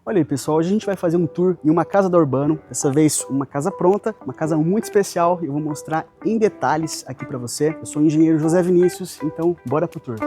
Olha aí, pessoal, hoje a gente vai fazer um tour em uma casa da Urbano, dessa vez uma casa pronta, uma casa muito especial, e eu vou mostrar em detalhes aqui para você. Eu sou o engenheiro José Vinícius, então bora pro tour.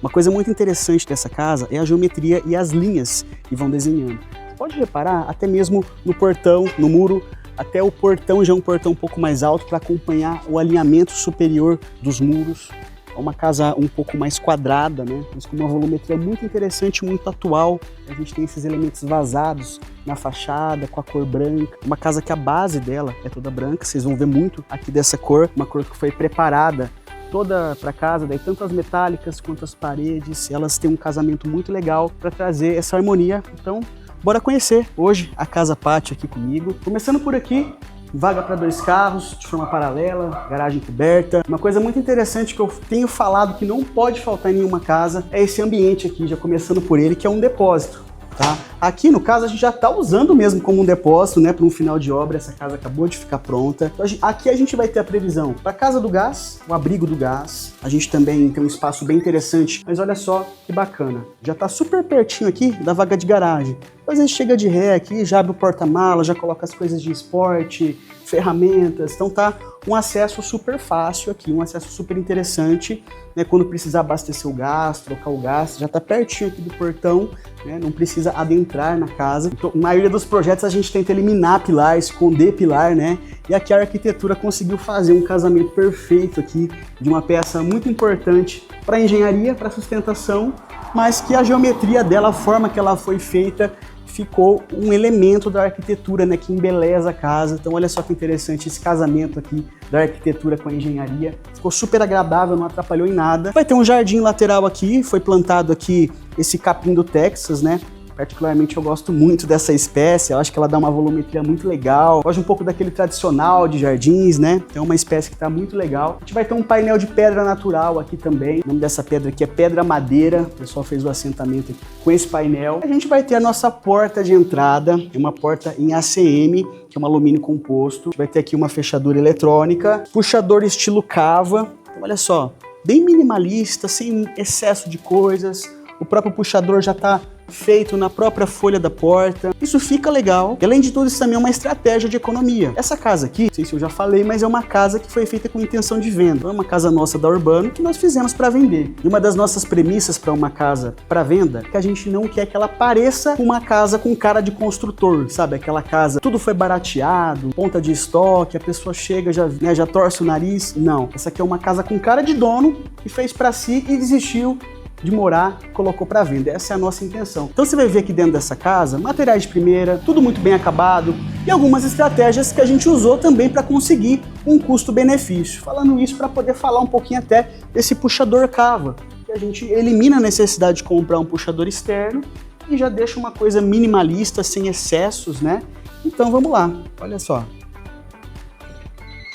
Uma coisa muito interessante dessa casa é a geometria e as linhas que vão desenhando. Você pode reparar até mesmo no portão, no muro, até o portão já é um portão um pouco mais alto para acompanhar o alinhamento superior dos muros. É uma casa um pouco mais quadrada, né? Mas com uma volumetria muito interessante, muito atual. A gente tem esses elementos vazados na fachada, com a cor branca. Uma casa que a base dela é toda branca, vocês vão ver muito aqui dessa cor. Uma cor que foi preparada toda para casa, daí tanto as metálicas quanto as paredes, elas têm um casamento muito legal para trazer essa harmonia. Então, bora conhecer hoje a Casa Pátio aqui comigo. Começando por aqui, vaga para 2 carros, de forma paralela, garagem coberta. Uma coisa muito interessante que eu tenho falado que não pode faltar em nenhuma casa é esse ambiente aqui, já começando por ele, que é um depósito. Tá? Aqui no caso a gente já está usando mesmo como um depósito, né, para um final de obra. Essa casa acabou de ficar pronta. Então, aqui a gente vai ter a previsão para a casa do gás, o abrigo do gás. A gente também tem um espaço bem interessante, mas olha só que bacana. Já está super pertinho aqui da vaga de garagem. Às vezes chega de ré aqui, já abre o porta-mala, já coloca as coisas de esporte, ferramentas. Então tá um acesso super fácil aqui, um acesso super interessante, né? Quando precisar abastecer o gás, trocar o gás, já tá pertinho aqui do portão, né? Não precisa adentrar na casa. Então, na maioria dos projetos a gente tenta eliminar pilar, esconder pilar, né? E aqui a arquitetura conseguiu fazer um casamento perfeito aqui de uma peça muito importante para engenharia, para sustentação, mas que a geometria dela, a forma que ela foi feita, ficou um elemento da arquitetura, né, que embeleza a casa. Então olha só que interessante esse casamento aqui da arquitetura com a engenharia. Ficou super agradável, não atrapalhou em nada. Vai ter um jardim lateral aqui, foi plantado aqui esse capim do Texas, né? Particularmente eu gosto muito dessa espécie, eu acho que ela dá uma volumetria muito legal. Foge um pouco daquele tradicional de jardins, né? É uma espécie que tá muito legal. A gente vai ter um painel de pedra natural aqui também. O nome dessa pedra aqui é pedra madeira. O pessoal fez o assentamento aqui com esse painel. A gente vai ter a nossa porta de entrada, é uma porta em ACM, que é um alumínio composto. Vai ter aqui uma fechadura eletrônica, puxador estilo cava. Então, olha só, bem minimalista, sem excesso de coisas. O próprio puxador já está feito na própria folha da porta. Isso fica legal. E além de tudo, isso também é uma estratégia de economia. Essa casa aqui, não sei se eu já falei, mas é uma casa que foi feita com intenção de venda. É uma casa nossa da Urbano que nós fizemos para vender. E uma das nossas premissas para uma casa para venda é que a gente não quer que ela pareça uma casa com cara de construtor, sabe? Aquela casa, tudo foi barateado, ponta de estoque, a pessoa chega, já torce o nariz. Não. Essa aqui é uma casa com cara de dono que fez para si e desistiu de morar, colocou para venda. Essa é a nossa intenção. Então você vai ver aqui dentro dessa casa, materiais de primeira, tudo muito bem acabado e algumas estratégias que a gente usou também para conseguir um custo-benefício. Falando isso para poder falar um pouquinho até desse puxador cava, que a gente elimina a necessidade de comprar um puxador externo e já deixa uma coisa minimalista, sem excessos, né? Então vamos lá, olha só.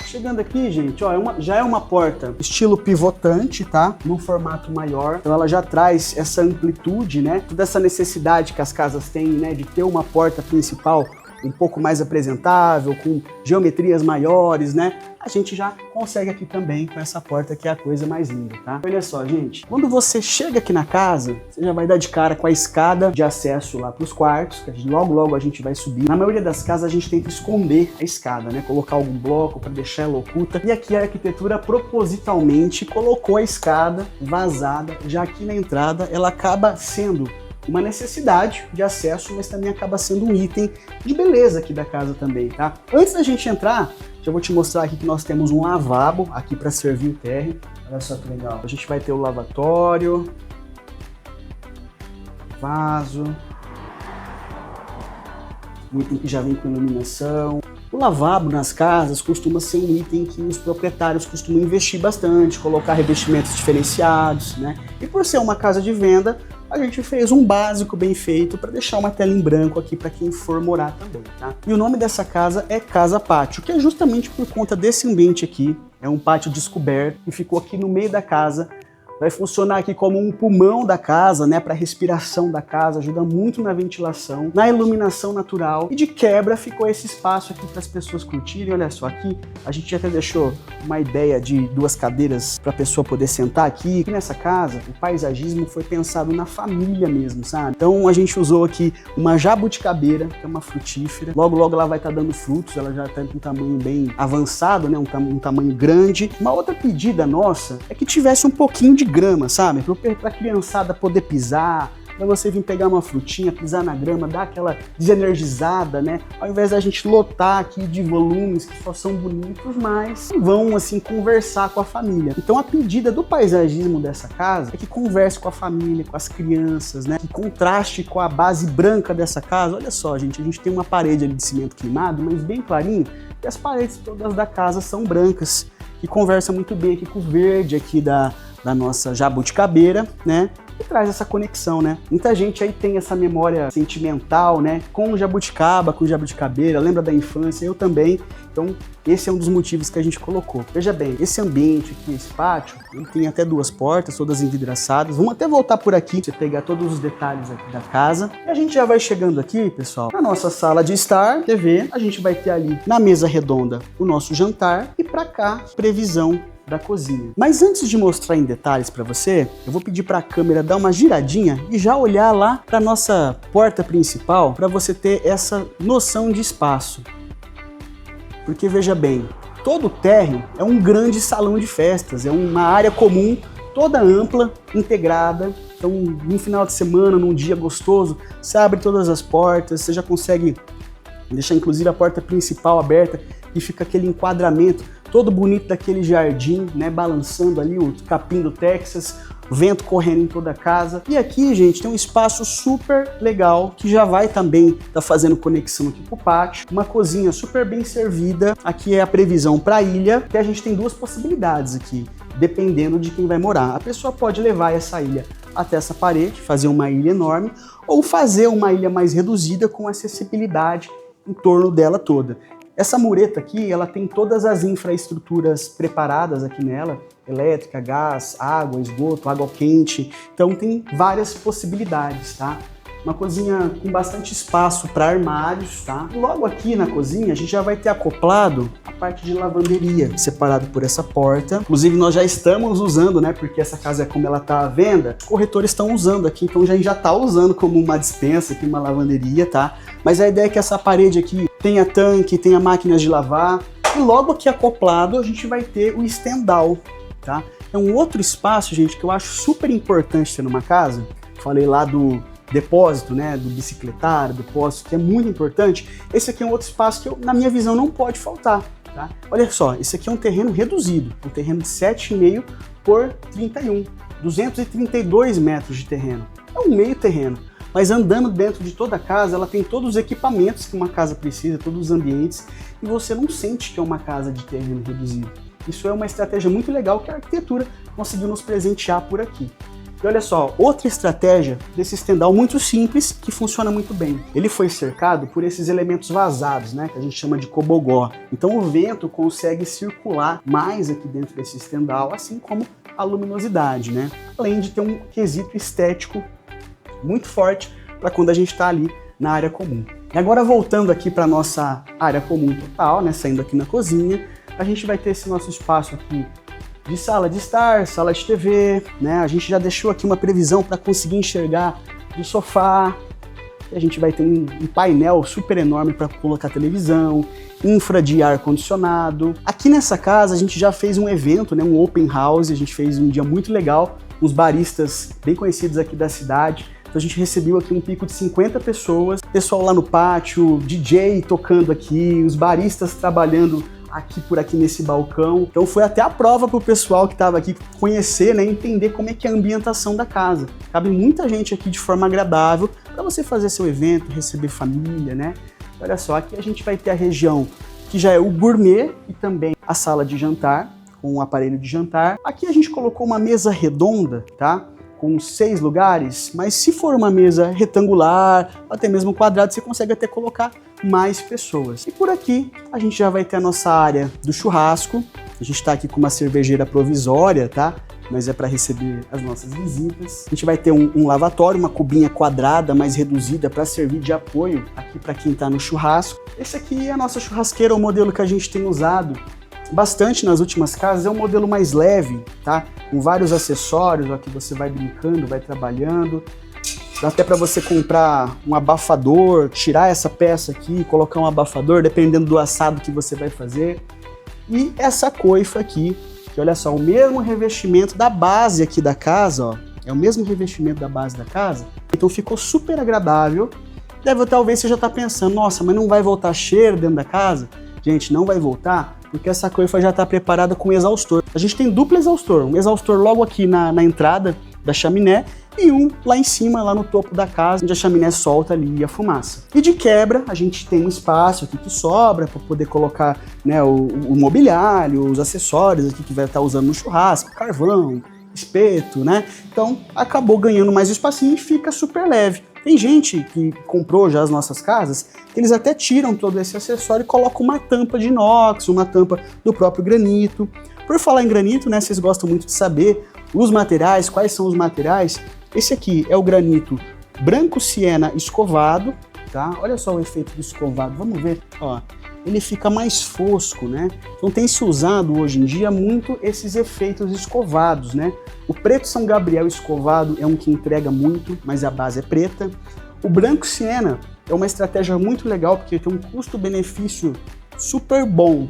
Chegando aqui, gente, ó, já é uma porta estilo pivotante, tá? Num formato maior. Então ela já traz essa amplitude, né? Toda essa necessidade que as casas têm, né? De ter uma porta principal um pouco mais apresentável, com geometrias maiores, né? A gente já consegue aqui também com essa porta que é a coisa mais linda, tá? Olha só, gente, quando você chega aqui na casa, você já vai dar de cara com a escada de acesso lá para os quartos, que logo a gente vai subir. Na maioria das casas a gente tenta esconder a escada, né? Colocar algum bloco para deixar ela oculta. E aqui a arquitetura propositalmente colocou a escada vazada, já aqui na entrada ela acaba sendo uma necessidade de acesso, mas também acaba sendo um item de beleza aqui da casa também, tá? Antes da gente entrar, já vou te mostrar aqui que nós temos um lavabo aqui para servir o térreo. Olha só que legal. A gente vai ter o lavatório, vaso, um item que já vem com iluminação. O lavabo nas casas costuma ser um item que os proprietários costumam investir bastante, colocar revestimentos diferenciados, né? E por ser uma casa de venda, a gente fez um básico bem feito para deixar uma tela em branco aqui para quem for morar também, tá? E o nome dessa casa é Casa Pátio, que é justamente por conta desse ambiente aqui. É um pátio descoberto e ficou aqui no meio da casa, vai funcionar aqui como um pulmão da casa, né, para respiração da casa, ajuda muito na ventilação, na iluminação natural, e de quebra ficou esse espaço aqui para as pessoas curtirem. Olha só, aqui a gente até deixou uma ideia de 2 cadeiras para a pessoa poder sentar aqui. Aqui nessa casa, o paisagismo foi pensado na família mesmo, sabe? Então a gente usou aqui uma jabuticabeira, que é uma frutífera. Logo, logo ela vai estar dando frutos, ela já está com um tamanho bem avançado, né, um tamanho grande. Uma outra pedida nossa é que tivesse um pouquinho de grama, sabe? Para a criançada poder pisar, para você vir pegar uma frutinha, pisar na grama, dar aquela desenergizada, né? Ao invés da gente lotar aqui de volumes que só são bonitos, mas vão, assim, conversar com a família. Então a pedida do paisagismo dessa casa é que converse com a família, com as crianças, né? Que contraste com a base branca dessa casa. Olha só, gente, a gente tem uma parede ali de cimento queimado, mas bem clarinho, e as paredes todas da casa são brancas, que conversa muito bem aqui com o verde aqui da nossa jabuticabeira, né? E traz essa conexão, né? Muita gente aí tem essa memória sentimental, né? Com o jabuticaba, com o jabuticabeira, lembra da infância, eu também. Então, esse é um dos motivos que a gente colocou. Veja bem, esse ambiente aqui, esse pátio, ele tem até 2 portas, todas envidraçadas. Vamos até voltar por aqui, pra você pegar todos os detalhes aqui da casa. E a gente já vai chegando aqui, pessoal, na nossa sala de estar, TV. A gente vai ter ali, na mesa redonda, o nosso jantar. E pra cá, previsão da cozinha. Mas antes de mostrar em detalhes para você, eu vou pedir para a câmera dar uma giradinha e já olhar lá para nossa porta principal para você ter essa noção de espaço. Porque veja bem, todo o térreo é um grande salão de festas, é uma área comum toda ampla, integrada. Então, no final de semana, num dia gostoso, você abre todas as portas, você já consegue deixar inclusive a porta principal aberta e fica aquele enquadramento todo bonito daquele jardim, né, balançando ali o capim do Texas, vento correndo em toda a casa. E aqui, gente, tem um espaço super legal, que já vai também estar fazendo conexão aqui com o pátio. Uma cozinha super bem servida. Aqui é a previsão para a ilha, que a gente tem 2 possibilidades aqui, dependendo de quem vai morar. A pessoa pode levar essa ilha até essa parede, fazer uma ilha enorme, ou fazer uma ilha mais reduzida com acessibilidade em torno dela toda. Essa mureta aqui, ela tem todas as infraestruturas preparadas aqui nela, elétrica, gás, água, esgoto, água quente, então tem várias possibilidades, tá? Uma cozinha com bastante espaço para armários, tá? E logo aqui na cozinha a gente já vai ter acoplado a parte de lavanderia, separado por essa porta. Inclusive nós já estamos usando, né? Porque essa casa, como ela tá à venda, os corretores estão usando aqui, então já tá usando como uma despensa aqui, uma lavanderia, tá? Mas a ideia é que essa parede aqui tenha tanque, tenha máquinas de lavar. E logo aqui acoplado a gente vai ter o stand-down, tá? É um outro espaço, gente, que eu acho super importante ter numa casa. Falei lá do depósito, né, do bicicletário, depósito, que é muito importante. Esse aqui é um outro espaço que, na minha visão, não pode faltar, tá? Olha só, esse aqui é um terreno reduzido, um terreno de 7,5 por 31, 232 metros de terreno. É um meio terreno, mas andando dentro de toda a casa, ela tem todos os equipamentos que uma casa precisa, todos os ambientes, e você não sente que é uma casa de terreno reduzido. Isso é uma estratégia muito legal que a arquitetura conseguiu nos presentear por aqui. E olha só, outra estratégia desse stand-down muito simples, que funciona muito bem. Ele foi cercado por esses elementos vazados, né, que a gente chama de cobogó. Então o vento consegue circular mais aqui dentro desse stand-down, assim como a luminosidade, né? Além de ter um quesito estético muito forte para quando a gente está ali na área comum. E agora voltando aqui para nossa área comum total, né, saindo aqui na cozinha, a gente vai ter esse nosso espaço aqui de sala de estar, sala de TV, né? A gente já deixou aqui uma previsão para conseguir enxergar do sofá. E a gente vai ter um painel super enorme para colocar televisão, infra de ar-condicionado. Aqui nessa casa a gente já fez um evento, né? Um open house, a gente fez um dia muito legal, uns baristas bem conhecidos aqui da cidade. Então a gente recebeu aqui um pico de 50 pessoas, pessoal lá no pátio, DJ tocando aqui, os baristas trabalhando aqui por aqui nesse balcão. Então foi até a prova para o pessoal que estava aqui conhecer, né, entender como é que é a ambientação da casa. Cabe muita gente aqui de forma agradável para você fazer seu evento, receber família, né? Olha só, aqui a gente vai ter a região que já é o gourmet e também a sala de jantar, com um aparelho de jantar. Aqui a gente colocou uma mesa redonda, tá? Com 6 lugares, mas se for uma mesa retangular, até mesmo quadrada, você consegue até colocar mais pessoas. E por aqui a gente já vai ter a nossa área do churrasco. A gente está aqui com uma cervejeira provisória, tá? mas é para receber as nossas visitas. A gente vai ter um lavatório, uma cubinha quadrada, mais reduzida, para servir de apoio aqui para quem está no churrasco. Esse aqui é a nossa churrasqueira, o modelo que a gente tem usado bastante nas últimas casas, é um modelo mais leve, tá? Com vários acessórios, ó, que você vai brincando, vai trabalhando. Dá até para você comprar um abafador, tirar essa peça aqui, colocar um abafador, dependendo do assado que você vai fazer. E essa coifa aqui, que olha só, o mesmo revestimento da base aqui da casa, ó, é o mesmo revestimento da base da casa, então ficou super agradável. Talvez você já tá pensando, nossa, mas não vai voltar cheiro dentro da casa? Gente, não vai voltar, porque essa coifa já está preparada com exaustor. A gente tem duplo exaustor, um exaustor logo aqui na entrada da chaminé e um lá em cima, lá no topo da casa, onde a chaminé solta ali a fumaça. E de quebra, a gente tem um espaço aqui que sobra para poder colocar, né, o mobiliário, os acessórios aqui que vai estar usando no churrasco, carvão, espeto, né? Então acabou ganhando mais espacinho e fica super leve. Tem gente que comprou já as nossas casas, que eles até tiram todo esse acessório e colocam uma tampa de inox, uma tampa do próprio granito. Por falar em granito, né, vocês gostam muito de saber os materiais, quais são os materiais. Esse aqui é o granito branco siena escovado, tá? Olha só o efeito do escovado, vamos ver, ó. Ele fica mais fosco, né? Então tem se usado hoje em dia muito esses efeitos escovados, né? O preto São Gabriel escovado é um que entrega muito, mas a base é preta. O branco siena é uma estratégia muito legal, porque tem um custo-benefício super bom.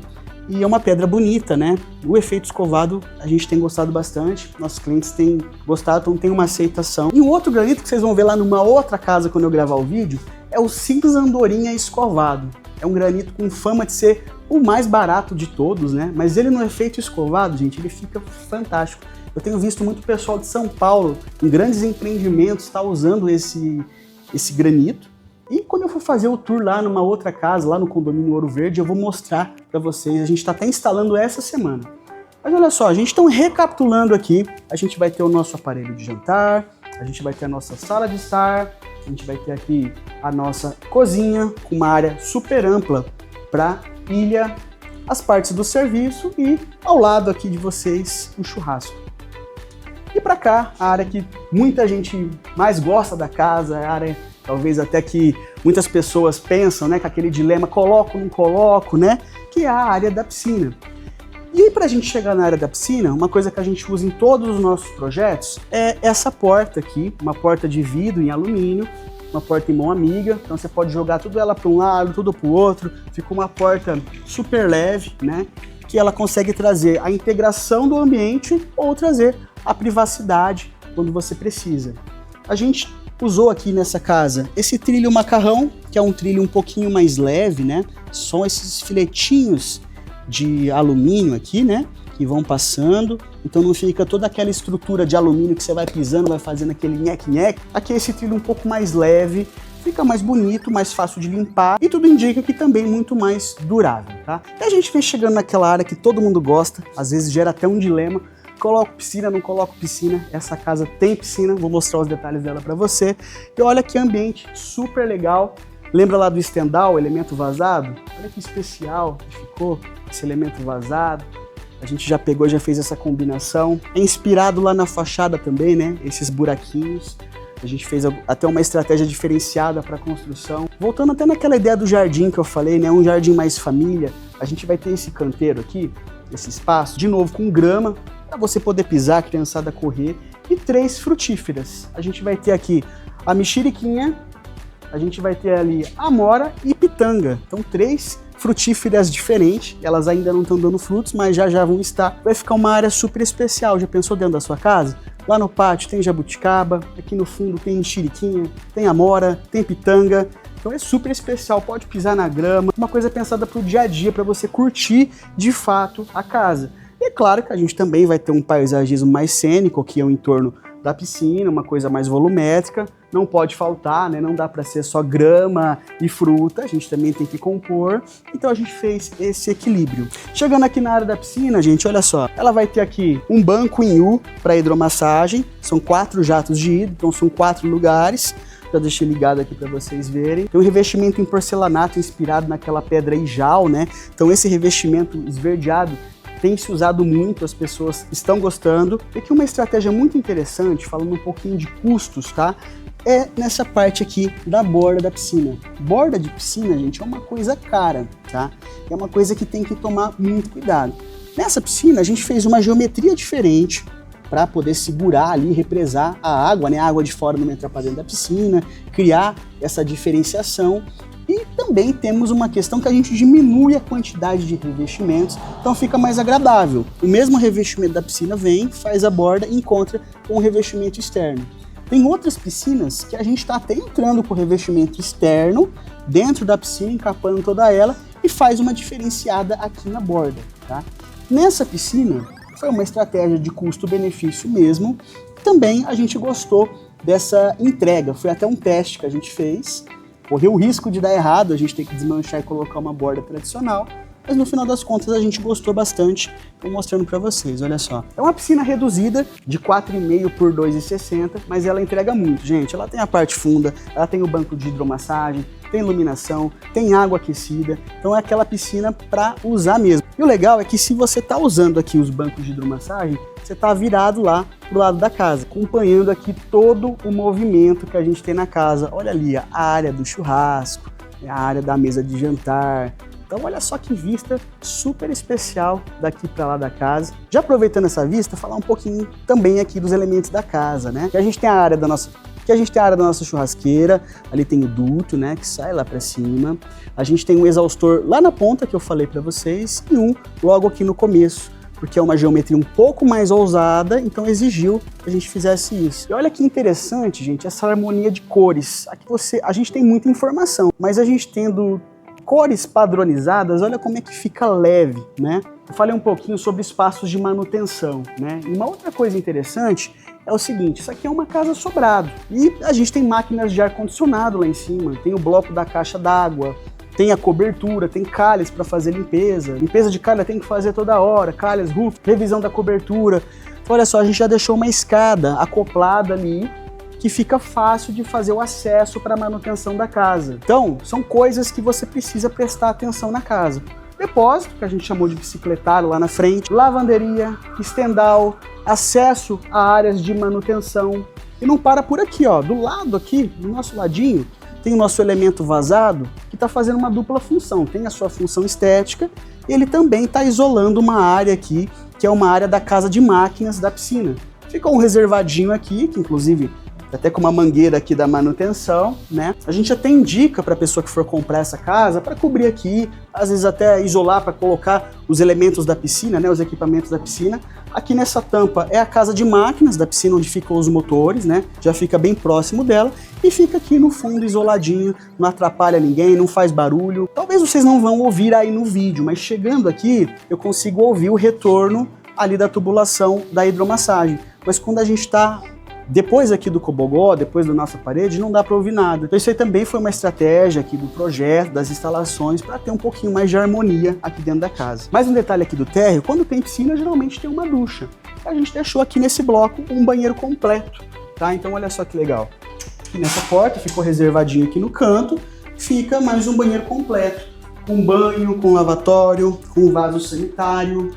E é uma pedra bonita, né? O efeito escovado a gente tem gostado bastante, nossos clientes têm gostado, então tem uma aceitação. E um outro granito que vocês vão ver lá numa outra casa quando eu gravar o vídeo é o cinza andorinha escovado. É um granito com fama de ser o mais barato de todos, né? Mas ele no efeito escovado, gente, ele fica fantástico. Eu tenho visto muito pessoal de São Paulo, em grandes empreendimentos, tá usando esse granito. E quando eu for fazer o tour lá numa outra casa, lá no condomínio Ouro Verde, eu vou mostrar para vocês. A gente está até instalando essa semana. Mas olha só, a gente está recapitulando aqui. A gente vai ter o nosso aparelho de jantar, a gente vai ter a nossa sala de estar, a gente vai ter aqui a nossa cozinha com uma área super ampla para ilha, as partes do serviço e ao lado aqui de vocês o churrasco. E para cá, a área que muita gente mais gosta da casa, a área talvez até que muitas pessoas pensam, né, com aquele dilema, coloco, não coloco, né, que é a área da piscina. E aí, para a gente chegar na área da piscina, uma coisa que a gente usa em todos os nossos projetos é essa porta aqui, uma porta de vidro em alumínio, uma porta em mão amiga, então você pode jogar tudo ela para um lado, tudo para o outro, fica uma porta super leve, né, que ela consegue trazer a integração do ambiente ou trazer a privacidade quando você precisa. A gente usou aqui nessa casa esse trilho macarrão, que é um trilho um pouquinho mais leve, né? São esses filetinhos de alumínio aqui, né? Que vão passando, então não fica toda aquela estrutura de alumínio que você vai pisando, vai fazendo aquele nheque-nheque. Aqui é esse trilho um pouco mais leve, fica mais bonito, mais fácil de limpar e tudo indica que também muito mais durável, tá? E a gente vem chegando naquela área que todo mundo gosta, às vezes gera até um dilema. Coloco piscina, não coloco piscina. Essa casa tem piscina, vou mostrar os detalhes dela para você. E olha que ambiente super legal. Lembra lá do Stendhal, elemento vazado? Olha que especial que ficou esse elemento vazado. A gente já pegou, já fez essa combinação. É inspirado lá na fachada também, né? Esses buraquinhos. A gente fez até uma estratégia diferenciada para a construção. Voltando até naquela ideia do jardim que eu falei, né? Um jardim mais família. A gente vai ter esse canteiro aqui, esse espaço, de novo com grama, para você poder pisar, a criançada correr, e 3 frutíferas. A gente vai ter aqui a mexeriquinha, a gente vai ter ali amora e pitanga. Então 3 frutíferas diferentes, elas ainda não estão dando frutos, mas já vão estar. Vai ficar uma área super especial, já pensou dentro da sua casa? Lá no pátio tem jabuticaba, aqui no fundo tem mexeriquinha, tem amora, tem pitanga. Então é super especial, pode pisar na grama, uma coisa pensada para o dia a dia, para você curtir de fato a casa. E é claro que a gente também vai ter um paisagismo mais cênico, que é o entorno da piscina, uma coisa mais volumétrica, não pode faltar, né? Não dá para ser só grama e fruta, a gente também tem que compor, então a gente fez esse equilíbrio. Chegando aqui na área da piscina, gente, olha só, ela vai ter aqui um banco em U para hidromassagem, são 4 jatos de hidro, então são 4 lugares, já deixei ligado aqui para vocês verem. Tem um revestimento em porcelanato inspirado naquela pedra ijal, né? Então esse revestimento esverdeado tem se usado muito, as pessoas estão gostando. E aqui uma estratégia muito interessante, falando um pouquinho de custos, tá? É nessa parte aqui da borda da piscina. Borda de piscina, gente, é uma coisa cara, tá? É uma coisa que tem que tomar muito cuidado. Nessa piscina, a gente fez uma geometria diferente para poder segurar ali, represar a água, né? A água de fora não entrar para dentro da piscina, criar essa diferenciação. E também temos uma questão que a gente diminui a quantidade de revestimentos, então fica mais agradável. O mesmo revestimento da piscina vem, faz a borda e encontra com o revestimento externo. Tem outras piscinas que a gente está até entrando com o revestimento externo dentro da piscina, encapando toda ela e faz uma diferenciada aqui na borda, tá? Nessa piscina foi uma estratégia de custo-benefício mesmo. Também a gente gostou dessa entrega, foi até um teste que a gente fez. Correu o risco de dar errado, a gente tem que desmanchar e colocar uma borda tradicional, mas no final das contas a gente gostou bastante. Estou mostrando para vocês, olha só. É uma piscina reduzida de 4,5 por 2,60, mas ela entrega muito, gente. Ela tem a parte funda, ela tem o banco de hidromassagem, tem iluminação, tem água aquecida, então é aquela piscina para usar mesmo. E o legal é que se você está usando aqui os bancos de hidromassagem, você está virado lá pro lado da casa, acompanhando aqui todo o movimento que a gente tem na casa. Olha ali, a área do churrasco, a área da mesa de jantar. Então olha só que vista super especial daqui para lá da casa. Já aproveitando essa vista, falar um pouquinho também aqui dos elementos da casa, né? Que a gente tem a área da nossa churrasqueira, ali tem o duto, né, que sai lá para cima. A gente tem um exaustor lá na ponta que eu falei para vocês e um logo aqui no começo, porque é uma geometria um pouco mais ousada, então exigiu que a gente fizesse isso. E olha que interessante, gente, essa harmonia de cores. Aqui a gente tem muita informação, mas a gente tendo cores padronizadas, olha como é que fica leve, né? Eu falei um pouquinho sobre espaços de manutenção, né? E uma outra coisa interessante é o seguinte, isso aqui é uma casa sobrado e a gente tem máquinas de ar-condicionado lá em cima, tem o bloco da caixa d'água, tem a cobertura, tem calhas para fazer limpeza. Limpeza de calha tem que fazer toda hora, calhas, roof, revisão da cobertura. Então, olha só, a gente já deixou uma escada acoplada ali que fica fácil de fazer o acesso para a manutenção da casa. Então, são coisas que você precisa prestar atenção na casa. Depósito, que a gente chamou de bicicletário lá na frente, lavanderia, estendal, acesso a áreas de manutenção. E não para por aqui, ó, do lado aqui, do nosso ladinho, tem o nosso elemento vazado que está fazendo uma dupla função. Tem a sua função estética e ele também está isolando uma área aqui, que é uma área da casa de máquinas da piscina. Ficou um reservadinho aqui, que inclusive até com uma mangueira aqui da manutenção, né? A gente até indica para a pessoa que for comprar essa casa para cobrir aqui, às vezes até isolar para colocar os elementos da piscina, né? Os equipamentos da piscina. Aqui nessa tampa é a casa de máquinas da piscina, onde ficam os motores, né? Já fica bem próximo dela e fica aqui no fundo isoladinho, não atrapalha ninguém, não faz barulho. Talvez vocês não vão ouvir aí no vídeo, mas chegando aqui eu consigo ouvir o retorno ali da tubulação da hidromassagem. Mas quando a gente está depois aqui do cobogó, depois da nossa parede, não dá para ouvir nada. Então isso aí também foi uma estratégia aqui do projeto, das instalações, para ter um pouquinho mais de harmonia aqui dentro da casa. Mais um detalhe aqui do térreo, quando tem piscina, geralmente tem uma ducha. A gente deixou aqui nesse bloco um banheiro completo, tá? Então olha só que legal. Aqui nessa porta, ficou reservadinho aqui no canto, fica mais um banheiro completo, com banho, com lavatório, com vaso sanitário.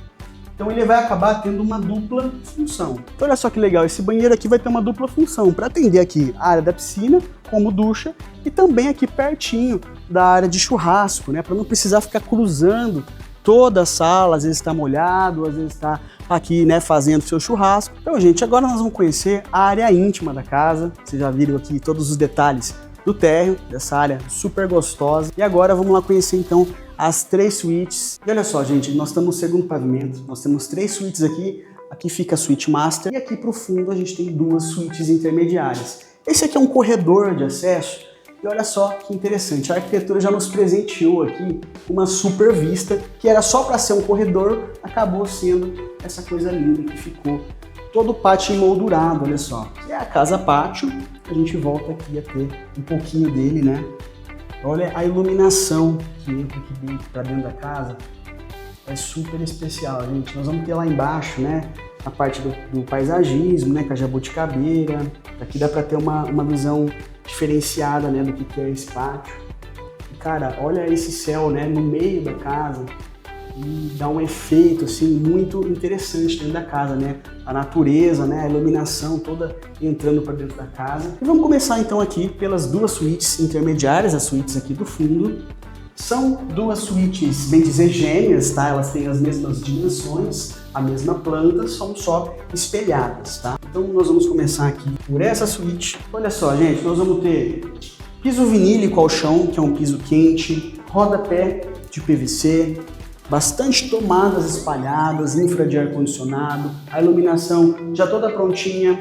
Então ele vai acabar tendo uma dupla função. Então olha só que legal, esse banheiro aqui vai ter uma dupla função para atender aqui a área da piscina, como ducha, e também aqui pertinho da área de churrasco, né? Para não precisar ficar cruzando toda a sala, às vezes está molhado, às vezes está aqui, né, fazendo seu churrasco. Então, gente, agora nós vamos conhecer a área íntima da casa. Vocês já viram aqui todos os detalhes do térreo, dessa área super gostosa. E agora vamos lá conhecer então as 3 suítes. E olha só, gente, nós estamos no segundo pavimento, nós temos 3 suítes aqui. Aqui fica a suíte master e aqui para o fundo a gente tem 2 suítes intermediárias. Esse aqui é um corredor de acesso e olha só que interessante, a arquitetura já nos presenteou aqui uma super vista que era só para ser um corredor, acabou sendo essa coisa linda que ficou todo o pátio emoldurado, olha só. É a casa pátio, a gente volta aqui a ter um pouquinho dele, né? Olha a iluminação que entra aqui para dentro da casa, é super especial, gente. Nós vamos ter lá embaixo, né, a parte do paisagismo, né, com a jabuticabeira. Aqui dá para ter uma visão diferenciada, né, do que é esse pátio. E, cara, olha esse céu, né, no meio da casa. e dá um efeito assim muito interessante dentro da casa, né? A natureza, né? A iluminação toda entrando para dentro da casa. E vamos começar então aqui pelas duas suítes intermediárias, as suítes aqui do fundo. São duas suítes, bem dizer, gêmeas, tá? Elas têm as mesmas dimensões, a mesma planta, são só espelhadas, tá? Então nós vamos começar aqui por essa suíte. Olha só, gente, nós vamos ter piso vinílico ao chão, que é um piso quente, rodapé de PVC, bastante tomadas espalhadas, infra de ar-condicionado, a iluminação já toda prontinha,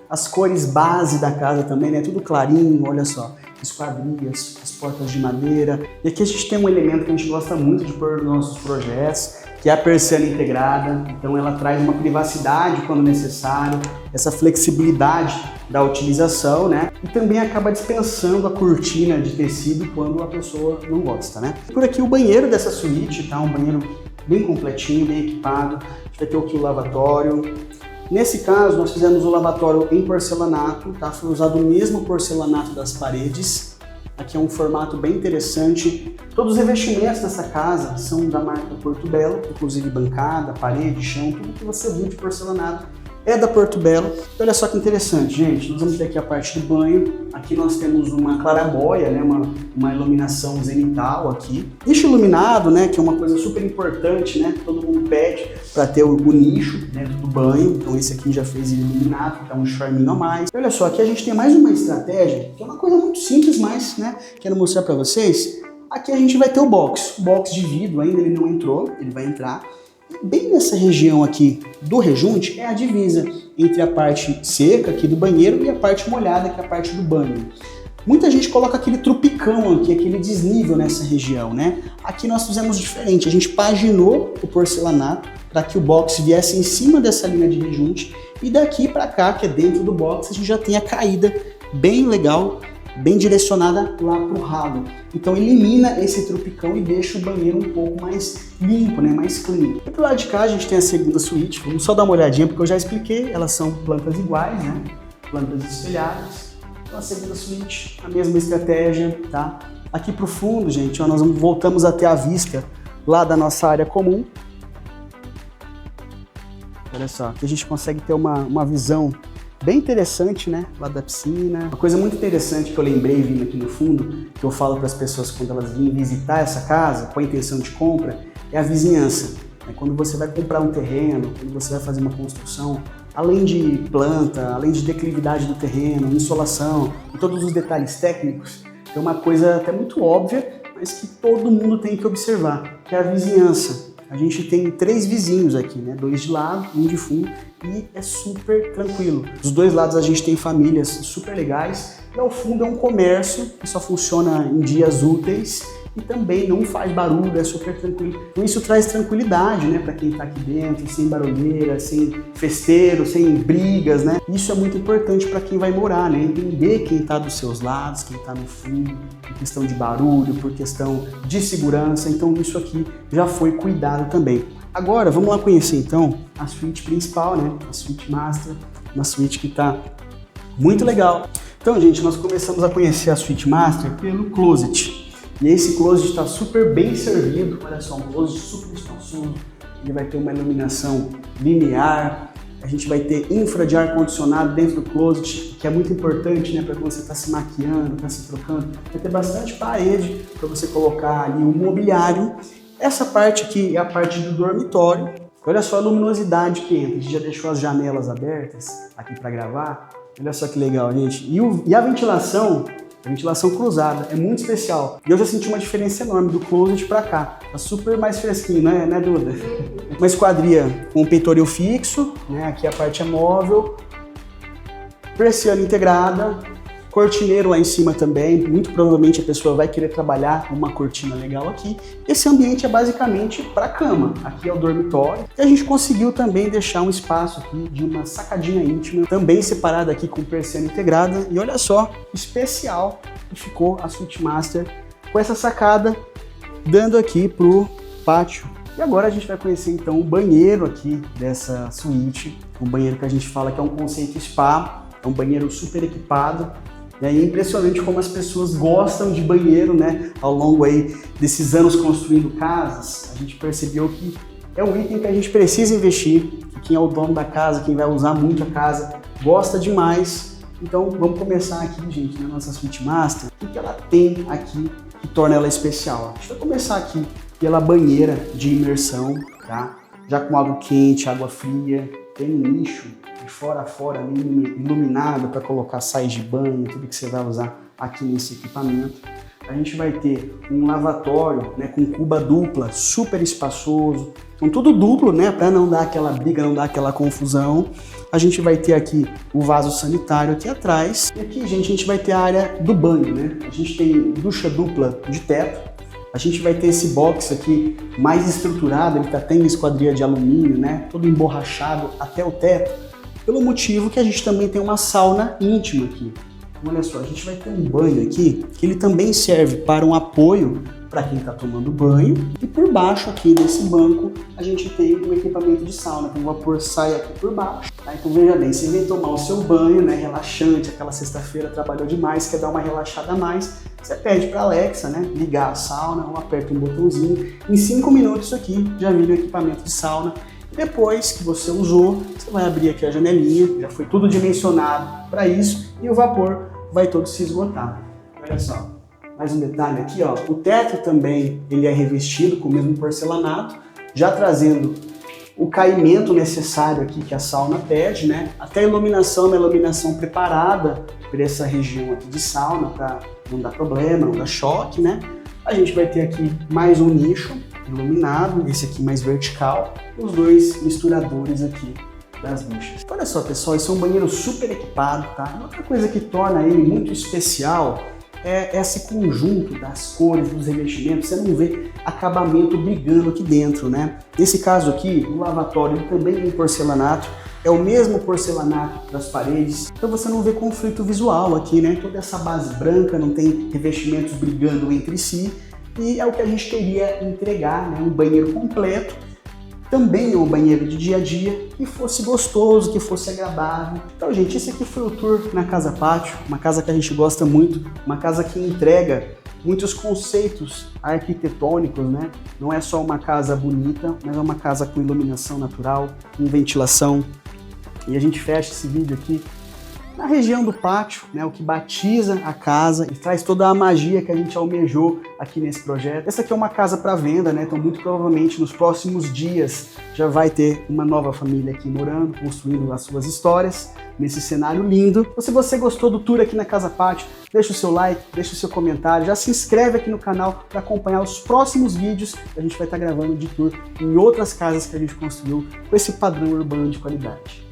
as cores base da casa também, né? Tudo clarinho, olha só. Esquadrias, as portas de madeira. E aqui a gente tem um elemento que a gente gosta muito de pôr nos nossos projetos, que é a persiana integrada. Então ela traz uma privacidade quando necessário, essa flexibilidade da utilização, né? E também acaba dispensando a cortina de tecido quando a pessoa não gosta, né? Por aqui o banheiro dessa suíte, tá? Um banheiro bem completinho, bem equipado. A gente vai ter aqui o lavatório. Nesse caso, nós fizemos o lavatório em porcelanato, tá? Foi usado o mesmo porcelanato das paredes. Aqui é um formato bem interessante. Todos os revestimentos dessa casa são da marca Porto Belo, inclusive bancada, parede, chão, tudo que você viu de porcelanato é da Porto Belo. E olha só que interessante, gente. Nós vamos ter aqui a parte do banho. Aqui nós temos uma clarabóia, né? Uma iluminação zenital aqui. Nicho iluminado, né? Que é uma coisa super importante, né? Todo mundo pede para ter o nicho dentro do banho. Então esse aqui já fez ele iluminado, que é um charminho a mais. E olha só, aqui a gente tem mais uma estratégia, que é uma coisa muito simples, mas, né? Quero mostrar para vocês. Aqui a gente vai ter o box de vidro, ainda ele não entrou, ele vai entrar. Bem nessa região aqui do rejunte é a divisa entre a parte seca aqui do banheiro e a parte molhada, que é a parte do banho. Muita gente coloca aquele trupicão aqui, aquele desnível nessa região, né? Aqui nós fizemos diferente, a gente paginou o porcelanato para que o box viesse em cima dessa linha de rejunte e daqui para cá, que é dentro do box, a gente já tem a caída bem legal, bem direcionada lá pro ralo. Então elimina esse trupicão e deixa o banheiro um pouco mais limpo, né, mais clean. E pro lado de cá a gente tem a segunda suíte, vamos só dar uma olhadinha porque eu já expliquei, elas são plantas iguais, né, plantas espelhadas. Então a segunda suíte, a mesma estratégia, tá? Aqui pro fundo, gente, ó, nós voltamos até a vista lá da nossa área comum. Olha só, aqui a gente consegue ter uma visão bem interessante, né, lá da piscina. Uma coisa muito interessante que eu lembrei vindo aqui no fundo, que eu falo para as pessoas quando elas vêm visitar essa casa com a intenção de compra, é a vizinhança. Quando você vai comprar um terreno, quando você vai fazer uma construção, além de planta, além de declividade do terreno, insolação e todos os detalhes técnicos, tem uma coisa até muito óbvia, mas que todo mundo tem que observar, que é a vizinhança. A gente tem 3 vizinhos aqui, né? 2 de lado, 1 de fundo, e é super tranquilo. Dos 2 lados a gente tem famílias super legais, e ao fundo é um comércio que só funciona em dias úteis e também não faz barulho, é super tranquilo. Então isso traz tranquilidade, né, para quem está aqui dentro, sem barulheira, sem festeiro, sem brigas, né? Isso é muito importante para quem vai morar, né? Entender quem está dos seus lados, quem está no fundo, por questão de barulho, por questão de segurança. Então isso aqui já foi cuidado também. Agora vamos lá conhecer então a suíte principal, né? A suíte master, uma suíte que está muito legal. Então, gente, nós começamos a conhecer a suíte master pelo closet. E esse closet está super bem servido, olha só, um closet super espaçoso, ele vai ter uma iluminação linear, a gente vai ter infra de ar-condicionado dentro do closet, que é muito importante, né, para quando você está se maquiando, está se trocando, vai ter bastante parede para você colocar ali o mobiliário. Essa parte aqui é a parte do dormitório, olha só a luminosidade que entra, a gente já deixou as janelas abertas aqui para gravar, olha só que legal, gente, e a ventilação cruzada, é muito especial. E eu já senti uma diferença enorme do closet pra cá. Tá super mais fresquinho, né Duda? Uma esquadria com peitoril fixo, né? Aqui a parte é móvel. Persiana integrada. Cortineiro lá em cima também. Muito provavelmente a pessoa vai querer trabalhar uma cortina legal aqui. Esse ambiente é basicamente para cama. Aqui é o dormitório. E a gente conseguiu também deixar um espaço aqui de uma sacadinha íntima, também separada aqui com persiana integrada. E olha só, especial que ficou a suíte master com essa sacada dando aqui pro pátio. E agora a gente vai conhecer então o banheiro aqui dessa suíte. Um banheiro que a gente fala que é um conceito spa. É um banheiro super equipado. E aí é impressionante como as pessoas gostam de banheiro, né? Ao longo aí desses anos construindo casas, a gente percebeu que é um item que a gente precisa investir, que quem é o dono da casa, quem vai usar muito a casa, gosta demais. Então vamos começar aqui, gente, na nossa Suite Master, o que ela tem aqui que torna ela especial. A gente vai começar aqui pela banheira de imersão, tá? Já com água quente, água fria, tem um nicho de fora a fora ali, iluminado para colocar sais de banho, tudo que você vai usar aqui nesse equipamento. A gente vai ter um lavatório, né, com cuba dupla, super espaçoso. Então tudo duplo, né, para não dar aquela briga, não dar aquela confusão. A gente vai ter aqui o vaso sanitário aqui atrás. E aqui, gente, a gente vai ter a área do banho, né? A gente tem ducha dupla de teto. A gente vai ter esse box aqui mais estruturado, ele tá tendo esquadria de alumínio, né? Todo emborrachado até o teto. Pelo motivo que a gente também tem uma sauna íntima aqui. Olha só, a gente vai ter um banho aqui, que ele também serve para um apoio para quem está tomando banho. E por baixo aqui nesse banco, a gente tem um equipamento de sauna, que o vapor sai aqui por baixo. Tá? Então veja bem, você vem tomar o seu banho, né, relaxante, aquela sexta-feira trabalhou demais, quer dar uma relaxada a mais, você pede para a Alexa, né, ligar a sauna, ou aperta um botãozinho. Em 5 minutos isso aqui já vira o equipamento de sauna. Depois que você usou, você vai abrir aqui a janelinha, já foi tudo dimensionado para isso, e o vapor vai todo se esgotar. Olha só, mais um detalhe aqui, ó, o teto também ele é revestido com o mesmo porcelanato, já trazendo o caimento necessário aqui que a sauna pede, né? Até a iluminação é uma iluminação preparada para essa região aqui de sauna, para não dar problema, não dar choque, né? A gente vai ter aqui mais um nicho iluminado, esse aqui mais vertical, os dois misturadores aqui das duchas. Olha só, pessoal, esse é um banheiro super equipado, tá? Outra coisa que torna ele muito especial é esse conjunto das cores, dos revestimentos. Você não vê acabamento brigando aqui dentro, né? Nesse caso aqui, o lavatório também é em porcelanato, é o mesmo porcelanato das paredes, então você não vê conflito visual aqui, né? Toda essa base branca, não tem revestimentos brigando entre si, e é o que a gente queria entregar, né? Um banheiro completo, também um banheiro de dia a dia, que fosse gostoso, que fosse agradável. Então, gente, esse aqui foi o tour na Casa Pátio, uma casa que a gente gosta muito, uma casa que entrega muitos conceitos arquitetônicos, né? Não é só uma casa bonita, mas é uma casa com iluminação natural, com ventilação. E a gente fecha esse vídeo aqui na região do pátio, né, o que batiza a casa e traz toda a magia que a gente almejou aqui nesse projeto. Essa aqui é uma casa para venda, né, então muito provavelmente nos próximos dias já vai ter uma nova família aqui morando, construindo as suas histórias nesse cenário lindo. Então, se você gostou do tour aqui na Casa Pátio, deixa o seu like, deixa o seu comentário, já se inscreve aqui no canal para acompanhar os próximos vídeos que a gente vai estar gravando de tour em outras casas que a gente construiu com esse padrão urbano de qualidade.